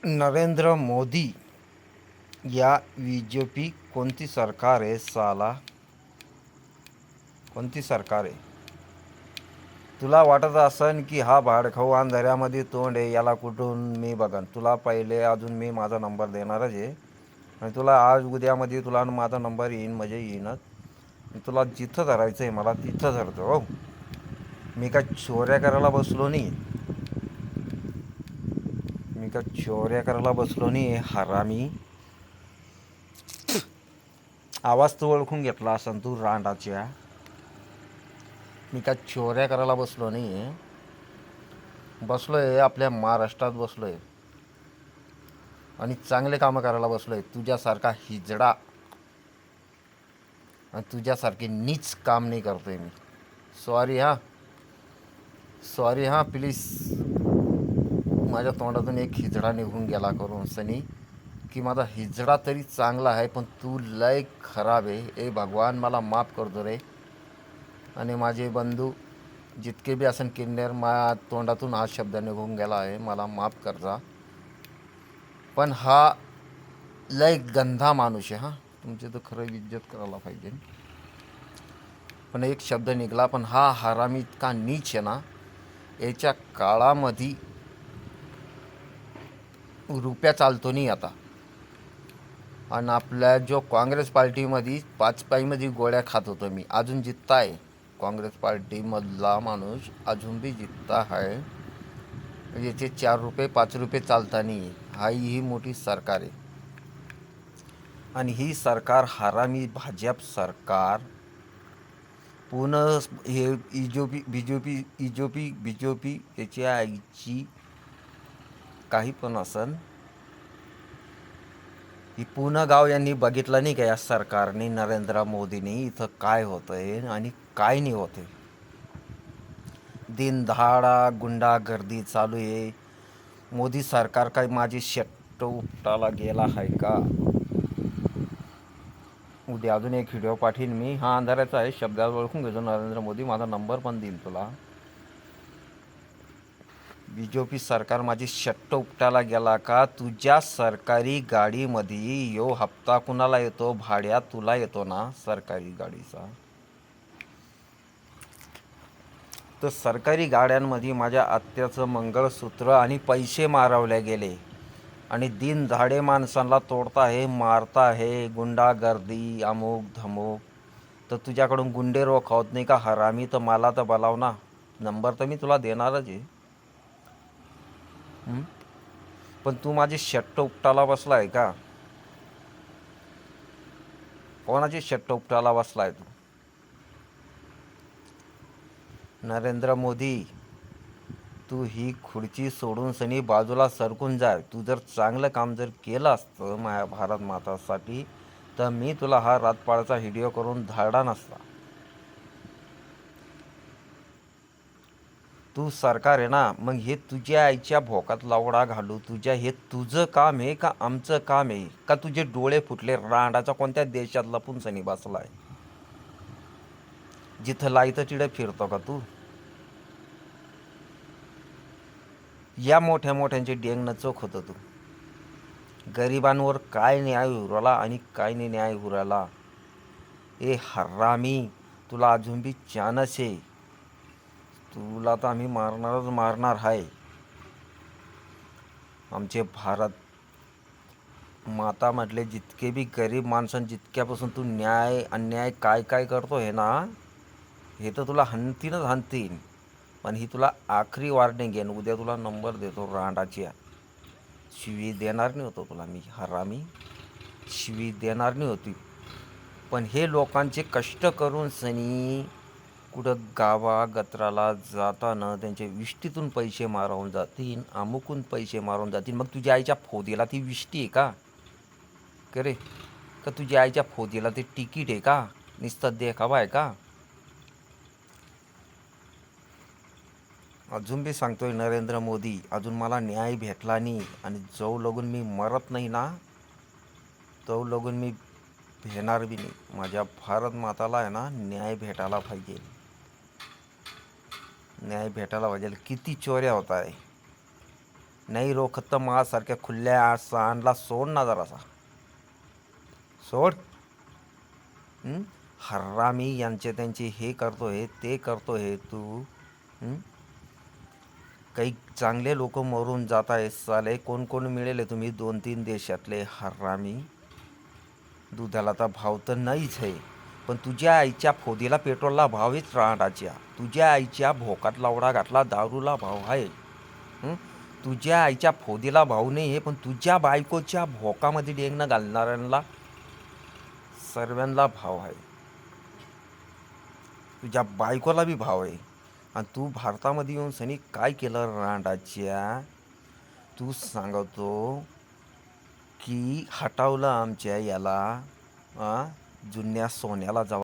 नरेंद्र मोदी या बीजेपी कोणती सरकार आहे साला? कोणती सरकार आहे? तुला वाटत असन की हा भाडखाऊ अंधाऱ्यामध्ये तोंड आहे, याला कुठून मी बघन. तुला पहिले अजून मी माझा नंबर देणारच आहे आणि तुला आज उद्यामध्ये तुला माझा नंबर येईन म्हणजे येईनच. तुला जिथं धरायचं आहे मला तिथं धरतो. हो, मी काय चोऱ्या करायला बसलो नाही. मी काय चोऱ्या करायला बसलो नाही हरामी. आवाज तू ओळखून घेतला असन तू रांडाच्या. मी काय चोऱ्या करायला बसलो नाही. बसलो आहे आपल्या महाराष्ट्रात बसलो आहे आणि चांगले कामं करायला बसलो आहे. तुझ्यासारखा हिजडा आणि तुझ्यासारखे नीच काम नाही करतो आहे मी. सॉरी हां प्लीज. माझ्या तोंडातून एक हिजडा निघून गेला करून सनी की माझा हिजडा तरी चांगला आहे पण तू लय खराब आहे. ए भगवान मला माफ करतो रे. आणि माझे बंधू जितके बी असन किन्नर, तोंडातून हा शब्द निघून गेला आहे, मला माफ करजा. पण हा लय गंधा माणूस आहे. हां, तुमची तर खरं इज्जत करायला पाहिजे. पण एक शब्द निघाला, पण हा हरामी इतका नीच आहे ना, याच्या काळामध्ये रुपया चालतो नाही आता. आणि आपल्या जो काँग्रेस पार्टीमध्ये 5 पाईमध्ये गोळ्या खात होतो मी, अजून जित्ता आहे. काँग्रेस पार्टीमधला माणूस अजून बी जित्ता आहे. याचे 4 रुपये 5 रुपये चालता नाही. ही मोठी सरकार आहे आणि ही सरकार हरामी भाजप सरकार पुन्हा हे बीजेपी याच्या आईची काही पण असन. ही पूर्ण गाव यांनी बघितलं नाही का या सरकारने, नरेंद्र मोदीने इथं काय होतंय आणि काय नाही होते. दिनदहाडा गुंडागर्दी चालू आहे. मोदी सरकार काय माझी शेट्ट उपटाला गेला आहे का? उद्या अजून एक व्हिडिओ पाठवीन मी. हा अंधाराचा आहे, शब्दात ओळखून घेतो. नरेंद्र मोदी माझा नंबर पण देईल तुला. बीजेपी सरकार माझी शट्ट उपटायला गेला का? तुझ्या सरकारी गाडीमध्ये यो हप्ता कुणाला येतो? भाड्यात तुला येतो ना सरकारी गाडीचा. तर सरकारी गाड्यांमध्ये माझ्या आत्याचं मंगळसूत्र आणि पैसे मारवले गेले आणि दिनधाडे माणसांना तोडता आहे, मारता आहे, गुंडागर्दी अमुक धमुक. तर तुझ्याकडून गुंडे रोखवत नाही का हरामी? तर मला तर बोलाव ना. नंबर तर मी तुला देणारच आहे. पण तू माझी शट्ट उपटाला बसला आहे का? कोणाची शट्ट उपटाला बसला आहे तू? नरेंद्र मोदी, तू ही खुर्ची सोडून सनी बाजूला सरकून जा. तू जर चांगलं काम जर केलं असतं माझ्या भारत मातासाठी तर मी तुला हा रातपाळाचा व्हिडिओ करून धाडा नसता. तू सरकार आहे ना, मग हे तुझ्या आईच्या भोकात लावडा घालू तुझ्या. हे तुझं काम आहे का आमचं काम आहे? का तुझे डोळे फुटले? रांडाचा कोणत्या देशात लपून सनी बसलाय? जिथं लाईतं तिडे फिरतो का तू? या मोठ्या मोठ्यांचे डेंगणं चोख होतं तू. गरिबांवर काय न्याय उराला आणि काय नाही न्याय उराला. ए हरामी, तुला अजून बी चानस आहे. तुला तर आम्ही मारणारच मारणार आहे. आमचे भारत माता म्हटले जितके बी गरीब माणसं, जितक्यापासून तू न्याय अन्याय काय काय करतो हे ना, हे तर तुला हाणतीनच हाणतीन. पण ही तुला आखरी वॉर्निंग आहे. उद्या तुला नंबर देतो रांडाची. शिवी देणार नाही होतो तुला मी हरामी, शिवी देणार नाही होती. पण हे लोकांचे कष्ट करून सनी कुठं गावा गत्राला जाताना त्यांच्या विष्टीतून पैसे मारवून जातील, अमुकून पैसे मारून जातील. मग तुझ्या आईच्या फोदीला ती विष्टी आहे का? करे का तुझ्या आईच्या फोदीला ते तिकीट आहे का? नुसतं देखावा आहे का? अजून बी सांगतोय नरेंद्र मोदी, अजून मला न्याय भेटला नाही आणि जो लगून मी मरत नाही ना, तो लगून मी भेटणार बी नाही. माझ्या भारत माताला आहे ना न्याय भेटायला पाहिजे. न्याय भेटायला पाहिजे. किती चोऱ्या होत आहे, नाही रोखत तर माझ्यासारख्या खुल्या सांडला सोड ना जरासा. सोड. हं? हरामी यांचे त्यांचे हे करतोय ते करतोय तू. हं? काही चांगले लोक मरून जात आहे साले. कोण कोण मिळेल तुम्ही 2-3 देशातले हरामी. दुधाला तर भाव तर नाहीच आहे, पण तुझ्या आईच्या फोदीला पेट्रोलला भाव आहेच रांडाच्या. तुझ्या आईच्या भोकात लावडा घातला दारूला भाव आहे. हं? तुझ्या आईच्या फोदीला भाव नाही आहे, पण तुझ्या बायकोच्या भोकामध्ये डेंगणं घालणाऱ्यांना सर्वांना भाव आहे. तुझ्या बायकोला बी भाव आहे. आणि तू भारतामध्ये येऊन सनी काय केलं रांडाच्या. तू सांगतो की हटवलं आमच्या याला, जुन्या सोन्याला.